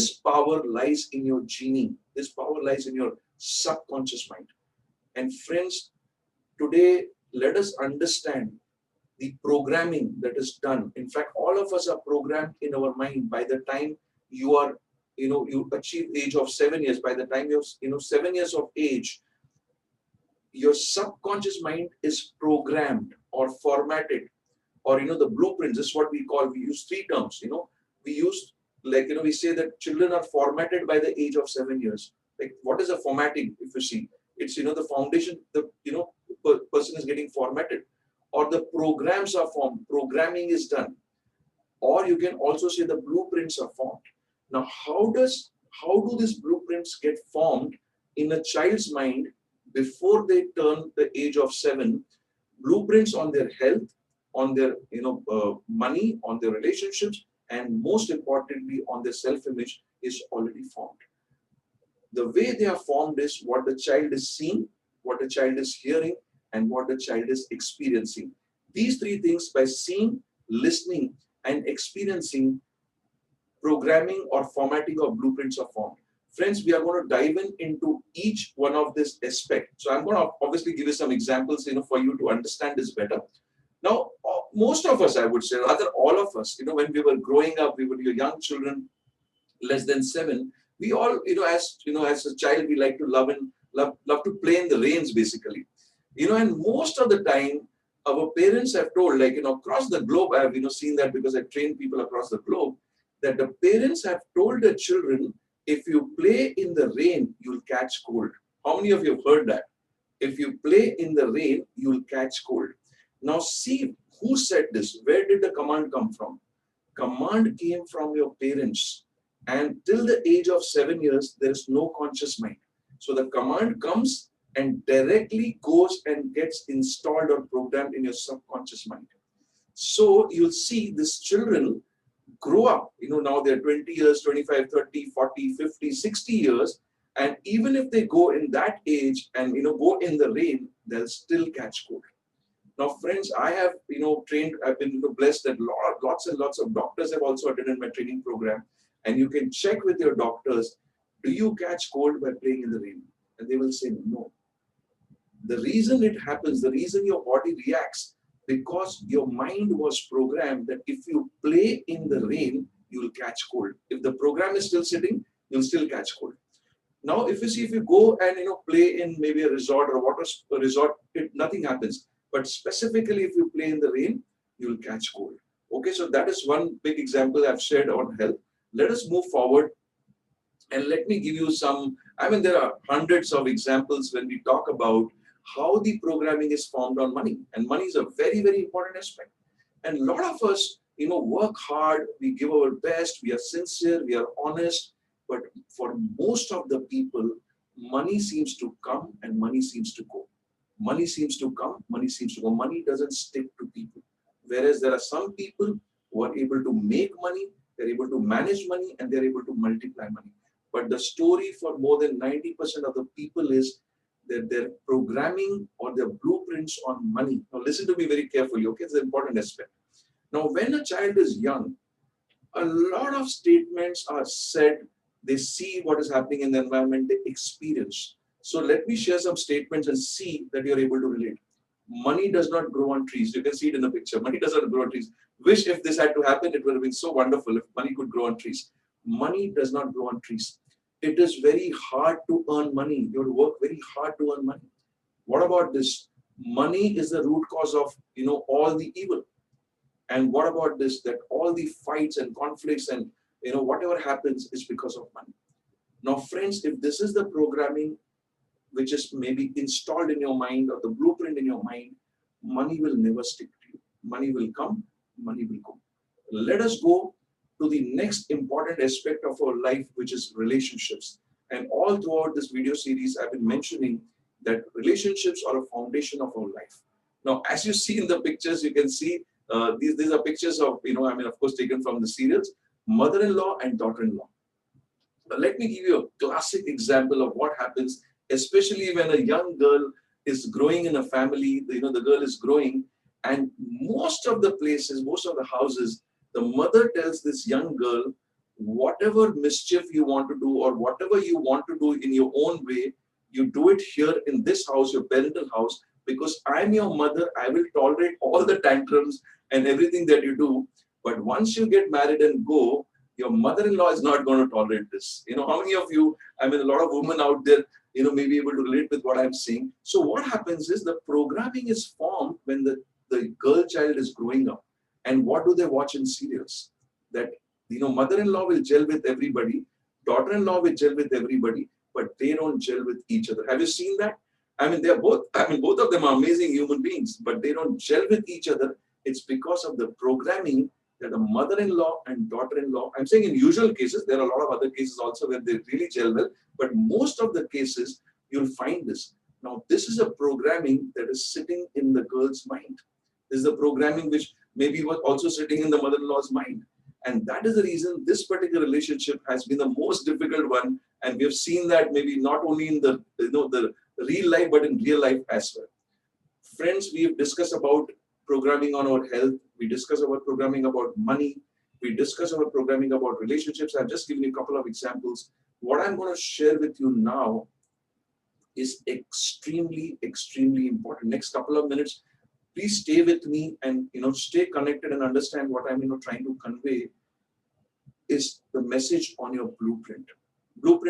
power lies in your genie. This power lies in your subconscious mind. And friends, today, let us understand the programming that is done. In fact, all of us are programmed in our mind by the time you are, you achieve age of 7 years. By the time you're, 7 years of age, your subconscious mind is programmed or formatted, or the blueprints. This is what we call. We use three terms. We use, like, we say that children are formatted by the age of 7 years. Like, what is a formatting? If you see, it's the foundation. The person is getting formatted, or the programs are formed. Programming is done, or you can also say the blueprints are formed. Now, how do these blueprints get formed in a child's mind before they turn the age of 7? Blueprints on their health, on their money, on their relationships, and most importantly on their self-image is already formed. The way they are formed is what the child is seeing, what the child is hearing, and what the child is experiencing. These three things, by seeing, listening, and experiencing, programming or formatting of blueprints are formed. Friends, we are going to dive into each one of this aspect. So I'm going to obviously give you some examples, for you to understand this better. Now, most of us, I would say, rather all of us, when we were growing up, we were young children, less than 7. We all, as a child, we like to love to play in the rains, basically. And most of the time, our parents have told, like, across the globe, I have, seen that because I train people across the globe, that the parents have told their children, if you play in the rain, you'll catch cold. How many of you have heard that? If you play in the rain, you'll catch cold. Now see, who said this? Where did the command come from? Command came from your parents. And till the age of 7 years, there is no conscious mind. So the command comes and directly goes and gets installed or programmed in your subconscious mind. So you'll see these children grow up, now they're 20 years, 25, 30, 40, 50, 60 years. And even if they go in that age and, go in the rain, they'll still catch cold. Now, friends, I have, trained, I've been blessed that lots and lots of doctors have also attended my training program. And you can check with your doctors, do you catch cold by playing in the rain? And they will say no. The reason it happens, the reason your body reacts, because your mind was programmed that if you play in the rain, you will catch cold. If the program is still sitting, you'll still catch cold. Now, if you go and play in maybe a resort or water resort, nothing happens. But specifically, if you play in the rain, you will catch cold. Okay, so that is one big example I've shared on health. Let us move forward, and let me give you some. There are hundreds of examples when we talk about how the programming is formed on money. And money is a very, very important aspect. And a lot of us, work hard, we give our best, we are sincere, we are honest. But for most of the people, money seems to come and money seems to go. Money seems to come, money seems to go. Money doesn't stick to people. Whereas there are some people who are able to make money, they're able to manage money, and they're able to multiply money. But the story for more than 90% of the people is that their programming or their blueprints on money. Now listen to me very carefully, okay? It's an important aspect. Now, when a child is young, a lot of statements are said. They see what is happening in the environment, they experience. So let me share some statements and see that you're able to relate. Money does not grow on trees. You can see it in the picture. Money does not grow on trees. Wish if this had to happen, it would have been so wonderful if money could grow on trees. Money does not grow on trees. It is very hard to earn money. You have to work very hard to earn money. What about this? Money is the root cause of, all the evil. And what about this? That all the fights and conflicts and, whatever happens is because of money. Now, friends, if this is the programming which is maybe installed in your mind or the blueprint in your mind, money will never stick to you. Money will come, money will go. Let us go to the next important aspect of our life, which is relationships. And all throughout this video series, I've been mentioning that relationships are a foundation of our life. Now, as you see in the pictures, you can see these are pictures of, of course, taken from the serials, mother-in-law and daughter-in-law. Let me give you a classic example of what happens, especially when a young girl is growing in a family. The girl is growing, and most of the places, most of the houses, the mother tells this young girl, whatever mischief you want to do or whatever you want to do in your own way, you do it here in this house, your parental house, because I'm your mother. I will tolerate all the tantrums and everything that you do. But once you get married and go, your mother-in-law is not going to tolerate this. How many of you, I mean, a lot of women out there, may be able to relate with what I'm saying. So what happens is the programming is formed when the girl child is growing up. And what do they watch in serials? That mother-in-law will gel with everybody, daughter-in-law will gel with everybody, but they don't gel with each other. Have you seen that? I mean, both of them are amazing human beings, but they don't gel with each other. It's because of the programming that a mother-in-law and daughter-in-law, I'm saying in usual cases, there are a lot of other cases also where they really gel well, but most of the cases, you'll find this. Now, this is a programming that is sitting in the girl's mind. This is the programming which maybe was also sitting in the mother-in-law's mind. And that is the reason this particular relationship has been the most difficult one. And we have seen that maybe not only in the real life, but in real life as well. Friends, we have discussed about programming on our health. We discussed about programming about money. We discussed about programming about relationships. I've just given you a couple of examples. What I'm going to share with you now is extremely, extremely important. Next couple of minutes, please stay with me and stay connected and understand what I'm trying to convey is the message on your blueprint. Blueprint